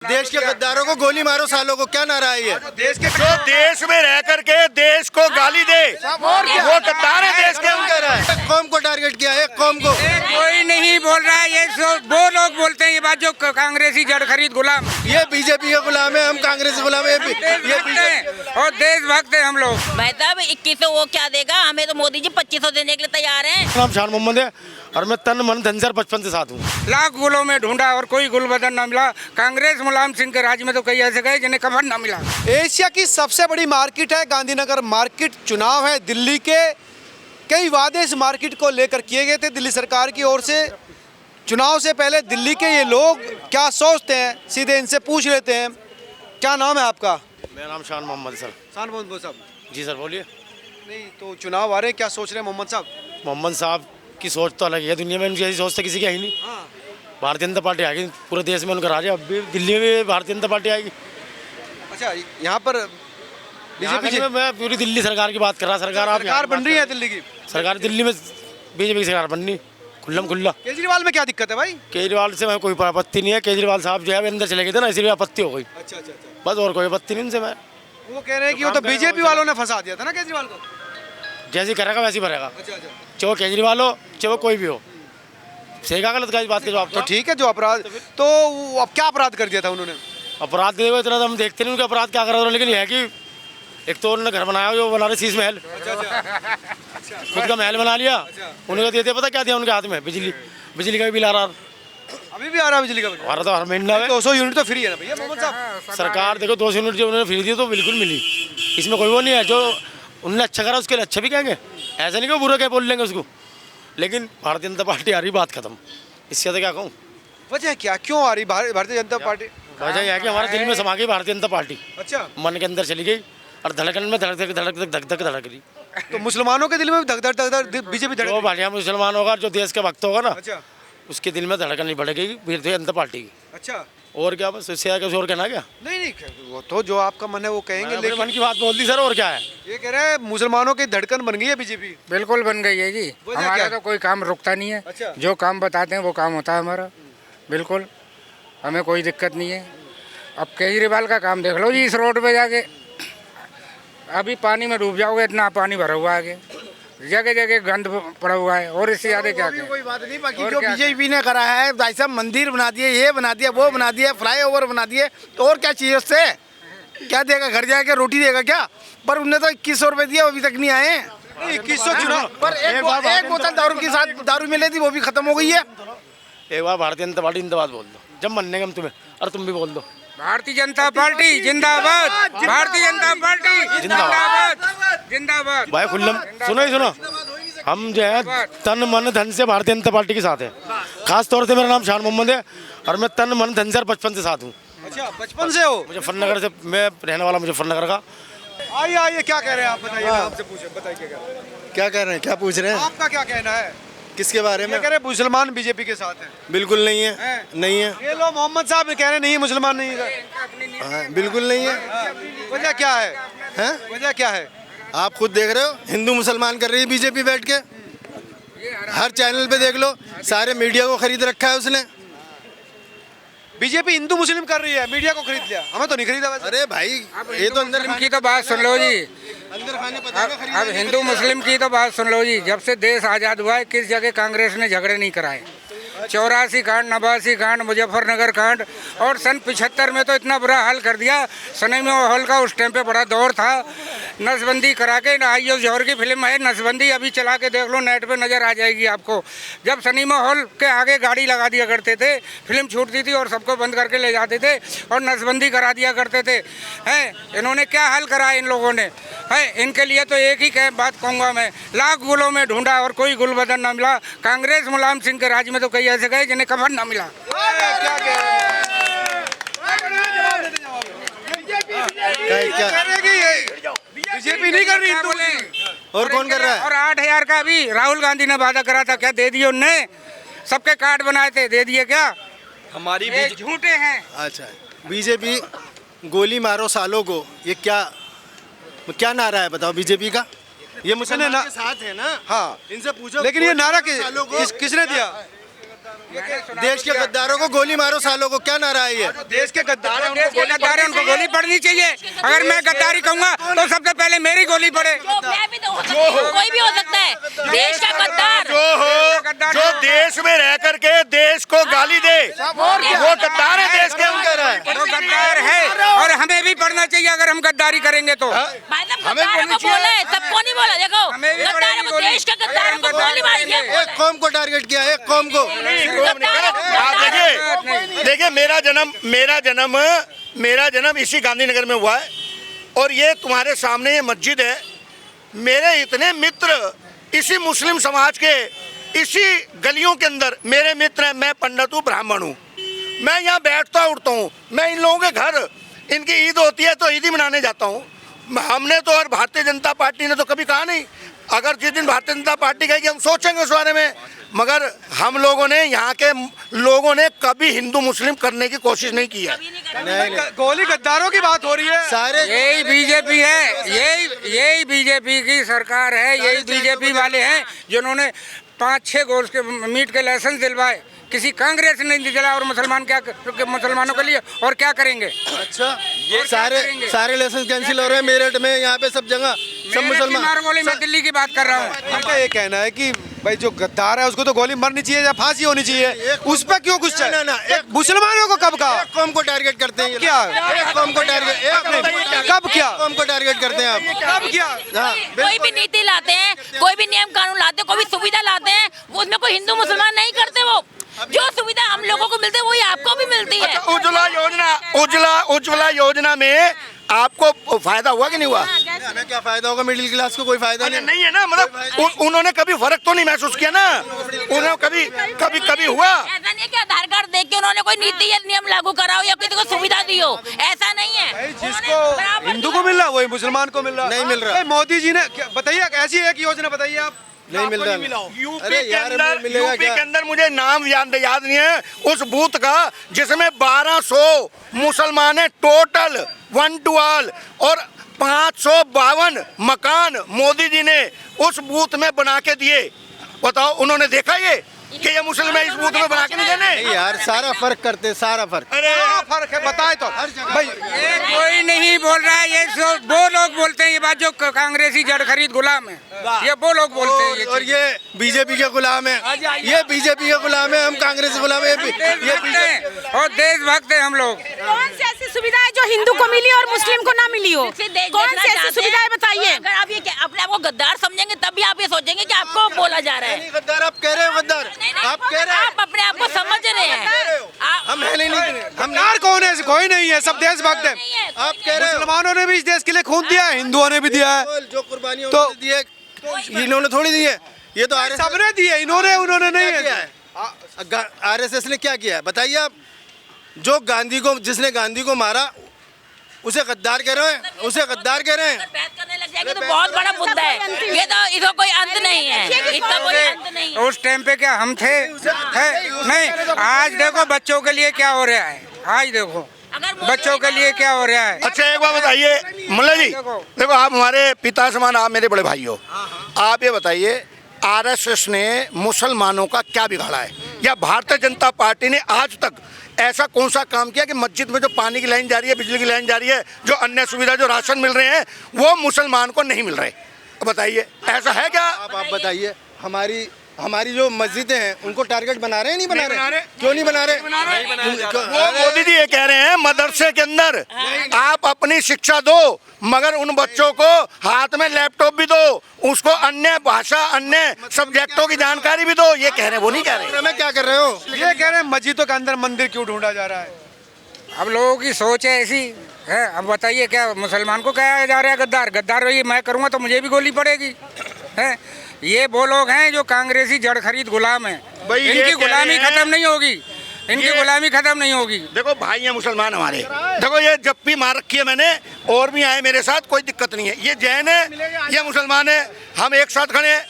देश के गद्दारों को गोली मारो सालों को, क्या नारा है ये? देश के जो देश में रह करके देश को गाली दे वो गद्दार है देश के। कह रहा है कौम को टारगेट किया है, कौम को कोई नहीं बोल रहा है, ये वो लोग बोलते हैं ये बात जो कांग्रेसी जड़ खरीद गुलाम। ये बीजेपी के गुलाम है, हम कांग्रेस गुलाम है, ये और देशभक्त है हम लोग। भाई साहब 2100 वो क्या देगा हमें, तो मोदी जी 2500 देने के लिए तैयार हैं। नाम शान मोहम्मद है और मैं तन मन धन से 55 से साथ हूँ। लाख गुलों में ढूंढा और कोई गुल बदन न मिला। कांग्रेस मुलायम सिंह के राज में तो कई ऐसे गए जिन्हें कफन न मिला। एशिया की सबसे बड़ी मार्केट है गांधीनगर मार्केट। चुनाव है दिल्ली के, कई वादे इस मार्केट को लेकर किए गए थे दिल्ली सरकार की ओर से। चुनाव से पहले दिल्ली के ये लोग क्या सोचते हैं, सीधे इनसे पूछ लेते हैं। क्या नाम है आपका? मेरा नाम शान मोहम्मद सर। शान मोहम्मद साहब जी सर बोलिए। नहीं तो चुनाव आ रहे हैं, क्या सोच रहे हैं मोहम्मद साहब? मोहम्मद साहब की सोच तो अलग है, दुनिया में उनकी ऐसी सोच तो किसी की है ही नहीं। भारतीय जनता पार्टी आएगी, पूरे देश में उनका राज है। अब भी दिल्ली में भी भारतीय जनता पार्टी आएगी। अच्छा, यहाँ पर बीजेपी मैं पूरी दिल्ली सरकार की बात कर रहा। सरकार बन रही है दिल्ली की। सरकार दिल्ली में बीजेपी की सरकार बननी खुल्लम खुल्ला। केजरीवाल में क्या दिक्कत है भाई? केजरीवाल से मैं कोई आपत्ति नहीं है। केजरीवाल साहब जो है अंदर चले गए थे ना, इसीलिए आपत्ति हो गई। अच्छा, बस और कोई आपत्ति नहीं उनसे। मैं वो कह रहे हैं कि वो तो बीजेपी वालों ने फंसा दिया था ना केजरीवाल को। जैसी करेगा वैसी भरेगा, अच्छा, चाहे वो केजरीवाल हो चाहे वो कोई भी हो। सही कहा गलत का इस बात के जवाब तो ठीक है। जो अपराध तो अब क्या अपराध कर दिया था उन्होंने? अपराध के इतना तो हम देखते नहीं उनके अपराध क्या कर रहे हैं। लेकिन यह है कि एक तो उन्होंने घर बनाया जो बना रहे शीश महल, खुद का महल बना लिया। उन्होंने देते पता क्या दिया उनके हाथ में? बिजली का भी बिल आ रहा। अभी भी आ रहा है बिजली का बिल? हमारा तो हर महीना 200 यूनिट तो फ्री है ना भैया मोहम्मद साहब। सरकार देखो 200 यूनिट जो उन्होंने फ्री दी तो बिल्कुल मिली। इसमें कोई वो नहीं है। जो उन्होंने अच्छा करा उसके लिए अच्छा भी कहेंगे, ऐसा नहीं कि बुरा क्या बोल लेंगे उसको। लेकिन भारतीय जनता पार्टी आ रही, बात खत्म। इससे ज़्यादा क्या कहूँ? वजह क्या, क्यों आ रही भारतीय जनता पार्टी? वजह यह है कि हमारे दिल में समा गई भारतीय जनता पार्टी। अच्छा, मन के अंदर चली गई और धड़कन में धड़क धड़क रही। तो मुसलमानों के दिल में धक धक बीजेपी धड़क? जो भालिया मुसलमान होगा, जो देश का भक्त होगा ना, अच्छा, उसके दिल में धड़कन नहीं बढ़ेगी भारतीय जनता पार्टी की। अच्छा। और क्या, बस इससे आगे और कहना क्या? नहीं, वो तो जो आपका मन है वो कहेंगे, लेकिन लेकिन मन की बात बोल दी सर। और क्या है? ये कह रहे हैं मुसलमानों की धड़कन बन गई है बीजेपी। बिल्कुल बन गई है जी। हमारा तो कोई काम रुकता नहीं है। अच्छा। जो काम बताते हैं वो काम होता है हमारा। बिल्कुल, हमें कोई दिक्कत नहीं है। अब केजरीवाल का काम देख लो जी, इस रोड पे जाके अभी पानी में डूब जाओगे, इतना पानी भरा हुआ है आगे, जगह जगह गंद पड़ा हुआ है। और इससे ज्यादा क्या कहें? कोई बात नहीं। बाकी और जो क्या बीजेपी ने करा है भाई साहब, मंदिर बना दिए, ये बना दिया, वो बना दिया, फ्लाईओवर बना दिए, तो और क्या चाहिए उससे? क्या देगा? घर जाके रोटी देगा क्या? पर उन्हें तो 2100 रुपये दिया, अभी तक नहीं आए। 2100 चुनाव पर एक बोतल दारू के साथ दारू मिली थी, वो भी खत्म हो गई है। एक बार भारतीय जनता पार्टी जिंदाबाद बोल दो, जब मनने हम तुम्हें। और तुम भी बोल दो भारतीय जनता पार्टी जिंदाबाद, भारतीय जनता पार्टी जिंदाबाद, जिंदाबाद। भाई खुल्लम सुनो। हम जो है तन मन धन से भारतीय जनता पार्टी के साथ है। खास तौर से मेरा नाम शान मोहम्मद है और मैं तन मन धन से 55 से साथ हूँ। अच्छा, 55 से हो? मुजफ्फरनगर से मैं रहने वाला, मुजफ्फरनगर का। आइए क्या कह रहे हैं आप? बताइए, आपसे पूछे, बताइए क्या कह रहे हैं, क्या पूछ रहे हैं? आपका क्या कहना है? किसके बारे में? ये कह रहे मुसलमान बीजेपी के साथ हैं। बिल्कुल नहीं है, नहीं है। ये लो मोहम्मद साहब कह रहे नहीं मुसलमान नहीं है। हाँ, बिल्कुल नहीं है। वजह क्या है? हैं? वजह क्या है? आप खुद देख रहे हो, हिंदू मुसलमान कर रही है बीजेपी बैठ के। हर चैनल पे देख लो, सारे मीडिया को खरीद रखा है उसने। बीजेपी हिंदू मुस्लिम कर रही है, मीडिया को खरीद लिया, हमें तो नहीं खरीदा वैसे। अरे भाई, ये तो अंदर की तो बात सुन लो जी। अंदर खाने पता है। अब हिंदू मुस्लिम की तो बात सुन लो जी। जब से देश आज़ाद हुआ है, किस जगह कांग्रेस ने झगड़े नहीं कराए? 84 कांड, 89 कांड, मुजफ्फरनगर कांड, और सन 75 में तो इतना बुरा हाल कर दिया। सिनेमा हॉल का उस टाइम पे बड़ा दौर था, नसबंदी करा के। आइयो जौहर की फिल्म है नसबंदी, अभी चला के देख लो, नेट पे नज़र आ जाएगी आपको। जब सिनेमा हॉल के आगे गाड़ी लगा दिया करते थे, फिल्म छूटती थी और सबको बंद करके ले जाते थे और नसबंदी करा दिया करते थे। हैं, इन्होंने क्या हाल करा इन लोगों ने? है, इनके लिए तो एक ही बात कहूँगा मैं, लाख गुलों में ढूंढा और कोई गुल बदन न मिला। कांग्रेस मुलायम सिंह के राज में तो कई ऐसे गए जिन्हें कफन न मिला। बीजेपी नहीं कर रही, और कौन कर रहा है? और 8000 का भी राहुल गांधी ने वादा करा था, क्या दे दिए उनने? सबके कार्ड बनाए थे, दे दिए क्या? हमारी झूठे हैं। अच्छा, बीजेपी गोली मारो सालों को, ये क्या नारा है बताओ बीजेपी का? ये मुसलमान के साथ है ना? हाँ, इनसे पूछो। लेकिन ये नारा किसने दिया? देश के गद्दारों को गोली मारो सालों को, क्या नारा है ये? देश के गद्दार हैं, देश के गद्दार हैं, उनको गोली पड़नी चाहिए। अगर मैं गद्दारी कहूंगा तो सबसे पहले मेरी गोली पड़े। मैं भी तो हो सकती हूँ, कोई भी हो सकता है। देश का गद्दार जो देश में रह करके देश को गाली दे वो गद्दार है देश के अंदर है। तो गद्दार है और हमें भी पढ़ना चाहिए अगर हम गद्दारी करेंगे तो। गद्दारों को बोला है, सबको नहीं बोला। देखो हमें भी गद्दारों को, पड़ेगी देश के गद्दारों को गोली मारी है। एक कौम को टारगेट किया, एक कौम को। आप देखिए मेरा जन्म इसी गांधीनगर में हुआ है और ये तुम्हारे सामने ये मस्जिद है। मेरे इतने मित्र इसी मुस्लिम समाज के इसी गलियों के अंदर मेरे मित्र हैं। मैं पंडित हूँ, ब्राह्मण हूँ, मैं यहाँ बैठता उठता हूँ। मैं इन लोगों के घर, इनकी ईद होती है तो ईद ही मनाने जाता हूँ। हमने तो और भारतीय जनता पार्टी ने तो कभी कहा नहीं। अगर जिस दिन भारतीय जनता पार्टी कहेगी हम सोचेंगे उस बारे में, मगर हम लोगों ने, यहाँ के लोगों ने कभी हिंदू मुस्लिम करने की कोशिश नहीं की है। गोली गद्दारों की बात हो रही है। सारे यही बीजेपी है, यही बीजेपी की सरकार है, यही बीजेपी वाले हैं जिन्होंने 5-6 गोश्त के मीट के लाइसेंस दिलवाए। किसी कांग्रेस ने नहीं दिला और मुसलमानों के लिए और क्या करेंगे? अच्छा, ये सारे लाइसेंस कैंसिल हो रहे हैं मेरठ में, यहाँ पे सब जगह सब मुसलमान। नारगोली में दिल्ली की बात कर रहा हूँ। इनका ये कहना है कि भाई जो गद्दार है उसको तो गोली मरनी चाहिए या फांसी होनी चाहिए, उस पर क्यों गुस्सा है? ना, एक मुसलमानों को कब कहा? एक कौम को टारगेट करते हैं ये क्या? एक कौम को टारगेट, कब क्या? कौम को टारगेट करते हैं आप? कब क्या? कोई भी नीति लाते हैं, कोई भी नियम कानून लाते हैं, कोई भी सुविधा लाते हैं, उसमें कोई हिंदू मुसलमान नहीं करते। वो जो सुविधा हम लोगों को मिलती है वही आपको भी मिलती है। उज्ज्वला योजना में आपको फायदा हुआ कि नहीं हुआ? हमें क्या फायदा होगा? मिडिल क्लास को कोई फायदा नहीं है ना। मतलब उन्होंने कभी फर्क तो नहीं महसूस किया ना। उन्होंने कभी हुआ ऐसा नहीं है कि आधार कार्ड देख के उन्होंने कोई नीति या नियम लागू कराओ या किसी को सुविधा दी हो, ऐसा नहीं है। जिसको हिंदू को मिल रहा वही मुसलमान को मिल रहा नहीं मिल रहा। मोदी जी ने बताइए ऐसी एक योजना बताइए आप। नहीं मिल रहा। यूपी के अंदर मुझे नाम याद नहीं है उस बूथ का जिसमें 1200 मुसलमान है टोटल, 1 to all, और 552 मकान मोदी जी ने उस बूथ में बना के दिए। बताओ उन्होंने देखा ये कि ये मुसलमान इस बूथ में बना के नहीं देने? यार सारा फर्क करते, सारा फर्क। अरे फर्क है, बताए तो भाई। ये कोई नहीं बोल रहा है, ये वो लोग बोलते हैं ये बात जो कांग्रेसी जड़ खरीद गुलाम है, ये वो लोग बोलते हैं। और ये बीजेपी के गुलाम है, ये बीजेपी के गुलाम है, हम कांग्रेस के गुलाम है, ये बीजेपी और देशभक्त है हम लोग। कौन सी ऐसी सुविधा है जो हिंदू को मिली और मुस्लिम को ना मिली हो? कौन सी ऐसी सुविधाएं बताइए? अगर आप ये अपने आप को गद्दार समझेंगे तब भी आप ये सोचेंगे कि आपको बोला जा रहा है। गद्दार आप कह रहे हो, गद्दार आप कह रहे हैं। आप अपने आप को समझ रहे हैं। हम है नहीं, हम गद्दार कौन है? कोई नहीं है, सब देशभक्त है। आप कह रहे हो। मुसलमानों ने भी इस देश के लिए खून दिया है, हिंदुओं ने भी दिया है, जो कुर्बानियां तो दी है इन्होंने थोड़ी दी है, ये तो सबने दी है, उन्होंने नहीं है। आरएसएस ने क्या किया है बताइए आप? जो जिसने गांधी को मारा उसे गद्दार कह रहे हैं, उसे गद्दार कह रहे हैं। बात करने लग जाएंगे तो बहुत बड़ा मुद्दा है ये, तो इसका कोई अंत नहीं है, इसका कोई अंत नहीं है। उस टाइम पे क्या हम थे? नहीं, आज देखो बच्चों के लिए क्या हो रहा है, आज देखो बच्चों के लिए क्या हो रहा है। अच्छा एक बात बताइए मुल्ला जी, देखो आप हमारे पिता समान, आप मेरे बड़े भाई हो, आप ये बताइए आरएसएस ने मुसलमानों का क्या बिगाड़ा है या भारतीय जनता पार्टी ने आज तक ऐसा कौन सा काम किया कि मस्जिद में जो पानी की लाइन जा रही है, बिजली की लाइन जा रही है, जो अन्य सुविधा, जो राशन मिल रहे हैं वो मुसलमान को नहीं मिल रहे? बताइए ऐसा है क्या? आप बताइए। हमारी जो मस्जिदें हैं उनको टारगेट बना रहे हैं, नहीं बना रहे? क्यों नहीं बना रहे? वो मोदी जी ये कह रहे हैं मदरसे के अंदर आप अपनी शिक्षा दो, मगर उन बच्चों को हाथ में लैपटॉप भी दो, उसको अन्य भाषा, अन्य सब्जेक्टों की जानकारी भी दो। ये कह रहे हैं, वो नहीं कह रहे। मैं क्या कर रहे हो? ये कह रहे हैं मस्जिदों के अंदर मंदिर क्यों ढूंढा जा रहा है? अब लोगों की सोच है ऐसी है। अब बताइए क्या मुसलमान को कहा जा रहा है गद्दार? गद्दार वही मैं करूँगा तो मुझे भी गोली पड़ेगी है। ये वो लोग हैं जो कांग्रेसी जड़ खरीद गुलाम है, इनकी गुलामी खत्म नहीं होगी, इनकी गुलामी खत्म नहीं होगी। देखो भाई हैं मुसलमान हमारे, देखो ये जप्पी मार रखी है मैंने, और भी आए मेरे साथ, कोई दिक्कत नहीं है। ये जैन है, ये मुसलमान है, हम एक साथ खड़े हैं।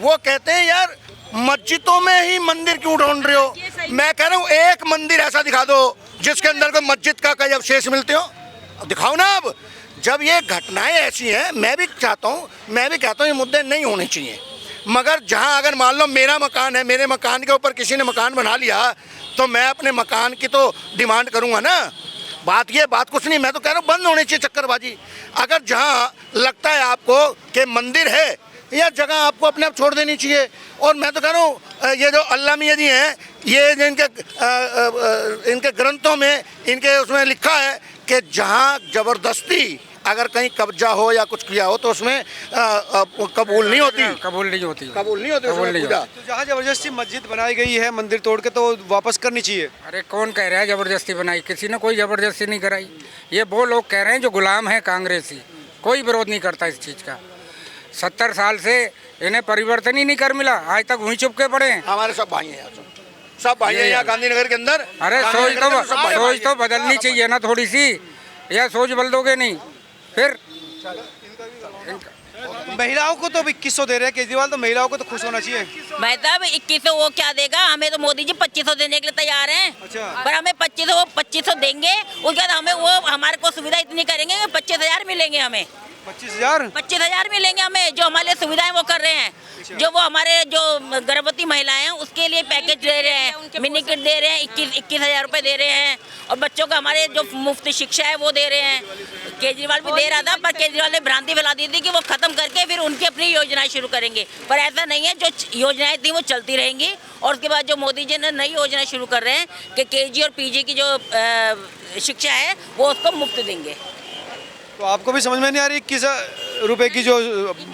वो कहते हैं यार मस्जिदों में ही मंदिर क्यों ढूंढ रहे हो? मैं कह रहा हूँ एक मंदिर ऐसा दिखा दो जिसके अंदर कोई मस्जिद का कई अवशेष मिलते हो, दिखाओ ना। अब जब ये घटनाएं ऐसी हैं, मैं भी कहता हूँ ये मुद्दे नहीं होने चाहिए, मगर जहाँ अगर मान लो मेरा मकान है, मेरे मकान के ऊपर किसी ने मकान बना लिया तो मैं अपने मकान की तो डिमांड करूँगा ना। बात कुछ नहीं, मैं तो कह रहा हूँ बंद होनी चाहिए चक्करबाजी। अगर जहाँ लगता है आपको कि मंदिर है या जगह आपको अपने आप छोड़ देनी चाहिए। और मैं तो कह रहा हूँ ये जो अल्लाह मियाँ जी हैं, ये जो इनके ग्रंथों में इनके उसमें लिखा है कि जहाँ ज़बरदस्ती अगर कहीं कब्जा हो या कुछ किया हो तो उसमें कबूल नहीं होती पूजा। तो जहाँ जबरदस्ती मस्जिद बनाई गई है मंदिर तोड़ के, तो वापस करनी चाहिए। अरे कौन कह रहा है जबरदस्ती बनाई? किसी ने कोई जबरदस्ती नहीं कराई। ये वो लोग कह रहे हैं जो गुलाम हैं कांग्रेसी। कोई विरोध नहीं करता इस चीज़ का। 70 साल से इन्हें परिवर्तन ही नहीं कर मिला, आज तक वहीं चुपके पड़े हैं। हमारे सब भाई हैं, सब भाई हैं यहाँ गांधीनगर के अंदर। अरे सोच तो बदलनी चाहिए ना थोड़ी सी, या सोच बदल दोगे नहीं फिर। महिलाओं को तो 2100 दे रहे हैं केजरीवाल, तो महिलाओं को तो खुश होना चाहिए। भाई साहब 2100 वो क्या देगा हमें? तो मोदी जी 2500 देने के लिए तैयार हैं। अच्छा। पर हमें 2500 देंगे, उसके बाद हमें वो हमारे को सुविधा इतनी करेंगे कि 25,000 मिलेंगे हमें। 25,000 मिलेंगे हमें, जो हमारे लिए सुविधाएं वो कर रहे हैं। जो वो हमारे जो गर्भवती महिलाएं हैं उसके लिए पैकेज दे रहे हैं, मिनी किट दे रहे हैं, 21,000 रुपए दे रहे हैं। और बच्चों का हमारे जो मुफ्त शिक्षा है वो दे रहे हैं। केजरीवाल भी दे रहा था, पर केजरीवाल ने भ्रांति फैला दी थी कि वो खत्म करके फिर उनकी अपनी योजनाएं शुरू करेंगे। पर ऐसा नहीं है, जो योजनाएं थी वो चलती रहेंगी। और उसके बाद जो मोदी जी ने नई योजना शुरू कर रहे हैं कि केजी और पीजी की जो शिक्षा है वो उसको मुफ्त देंगे। तो आपको भी समझ में नहीं आ रही 21 रुपए की जो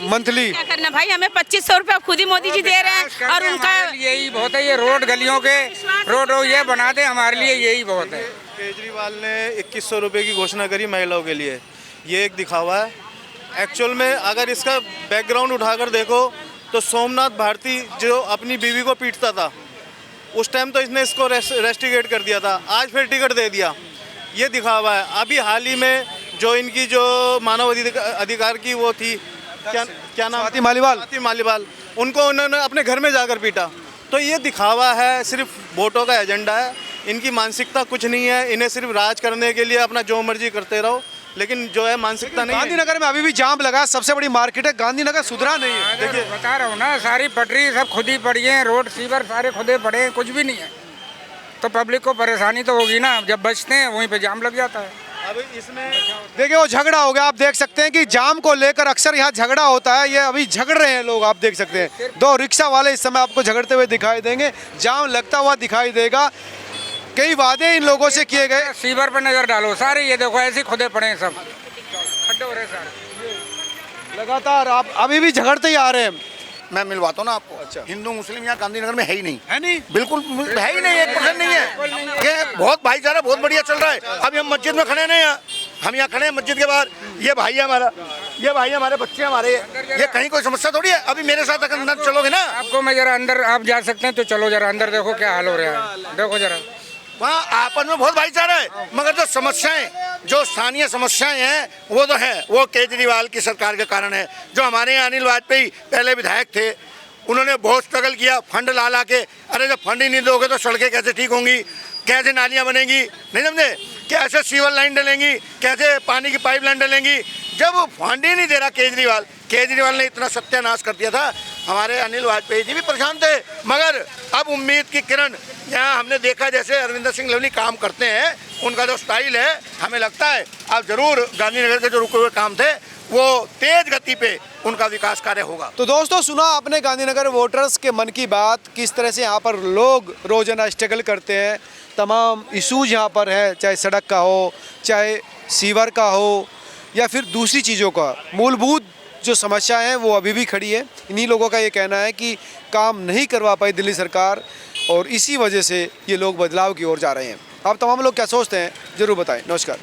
मंथली? क्या करना भाई, हमें 2500 रुपए खुद ही मोदी जी दे रहे हैं। और उनका यही बहुत है, ये रोड गलियों के रोड ये बना दे, हमारे लिए यही बहुत है। केजरीवाल ने 2100 रुपये की घोषणा करी महिलाओं के लिए, ये एक दिखावा है। एक्चुअल में अगर इसका बैकग्राउंड उठाकर देखो तो सोमनाथ भारती जो अपनी बीवी को पीटता था उस टाइम तो इसने इसको रेस्टिकेट कर दिया था, आज फिर टिकट दे दिया। ये दिखावा है। अभी हाल ही में जो इनकी जो मानव अधिकार की वो थी, क्या नाम? स्वाति मालीवाल। स्वाति मालीवाल, उनको उन्होंने अपने घर में जाकर पीटा। तो ये दिखावा है, सिर्फ वोटों का एजेंडा है। इनकी मानसिकता कुछ नहीं है, इन्हें सिर्फ राज करने के लिए अपना जो मर्जी करते रहो, लेकिन जो है मानसिकता नहीं है। गांधीनगर में अभी भी जाम लगा, सबसे बड़ी मार्केट है, गांधीनगर सुधरा नहीं है। देखिए बता रहा हूँ ना, सारी पटरी सब खुद ही पड़ी है, रोड सीवर सारे खुदे पड़े हैं, कुछ भी नहीं है। तो पब्लिक को परेशानी तो होगी ना, जब बचते हैं वहीं पे जाम लग जाता है। अभी इसमें देखिए वो झगड़ा हो गया, आप देख सकते हैं कि जाम को लेकर अक्सर यहाँ झगड़ा होता है। ये अभी झगड़ रहे हैं लोग, आप देख सकते हैं। 2 रिक्शा वाले इस समय आपको झगड़ते हुए दिखाई देंगे, जाम लगता हुआ दिखाई देगा। कई वादे इन लोगों से किए गए। सीवर पर नजर डालो, सारे ये देखो ऐसे खुदे पड़े हैं, सब खड्डे हो रहे हैं सारे। लगातार आप अभी भी झगड़ते ही आ रहे हैं। मैं मिलवाता हूँ ना आपको। अच्छा। हिंदू मुस्लिम यहाँ गांधीनगर में है ही नहीं, है नहीं, बिल्कुल है ही नहीं, 1% नहीं है। ये बहुत भाईचारा बहुत बढ़िया चल रहा है। अभी हम मस्जिद में खड़े हैं, हम यहाँ खड़े हैं मस्जिद के बाहर। ये भाई है हमारा, ये भाई है हमारे बच्चे हमारे, ये कहीं कोई समस्या थोड़ी है। अभी मेरे साथ अगर अंदर चलोगे ना, आपको मैं जरा अंदर आप जा सकते हैं तो चलो जरा अंदर, देखो क्या हाल हो रहा है, देखो जरा। वहाँ आपस में बहुत भाईचारा है। मगर जो समस्याएं, जो स्थानीय समस्याएं हैं वो तो है, वो केजरीवाल की सरकार के कारण है। जो हमारे यहाँ अनिल वाजपेयी पहले विधायक थे, उन्होंने बहुत स्ट्रगल किया फंड ला के। अरे जब फंड ही नहीं दोगे तो सड़कें कैसे ठीक होंगी, कैसे नालियाँ बनेंगी, नहीं समझे? कैसे सीवर लाइन डलेंगी, कैसे पानी की पाइपलाइन डलेंगी? जब फंड ही नहीं दे रहा केजरीवाल ने इतना सत्यानाश कर दिया था। हमारे अनिल वाजपेयी जी भी परेशान थे। मगर अब उम्मीद की किरण यहाँ हमने देखा, जैसे अरविंदर सिंह लवली काम करते हैं, उनका जो स्टाइल है, हमें लगता है अब जरूर गांधीनगर के जो रुके हुए काम थे वो तेज गति पे उनका विकास कार्य होगा। तो दोस्तों सुना आपने गांधीनगर वोटर्स के मन की बात, किस तरह से यहाँ पर लोग रोजाना स्ट्रगल करते हैं। तमाम इशूज यहाँ पर है, चाहे सड़क का हो, चाहे सीवर का हो, या फिर दूसरी चीज़ों का। मूलभूत जो समस्या है वो अभी भी खड़ी है। इन्हीं लोगों का ये कहना है कि काम नहीं करवा पाई दिल्ली सरकार, और इसी वजह से ये लोग बदलाव की ओर जा रहे हैं। आप तमाम लोग क्या सोचते हैं ज़रूर बताएं। नमस्कार।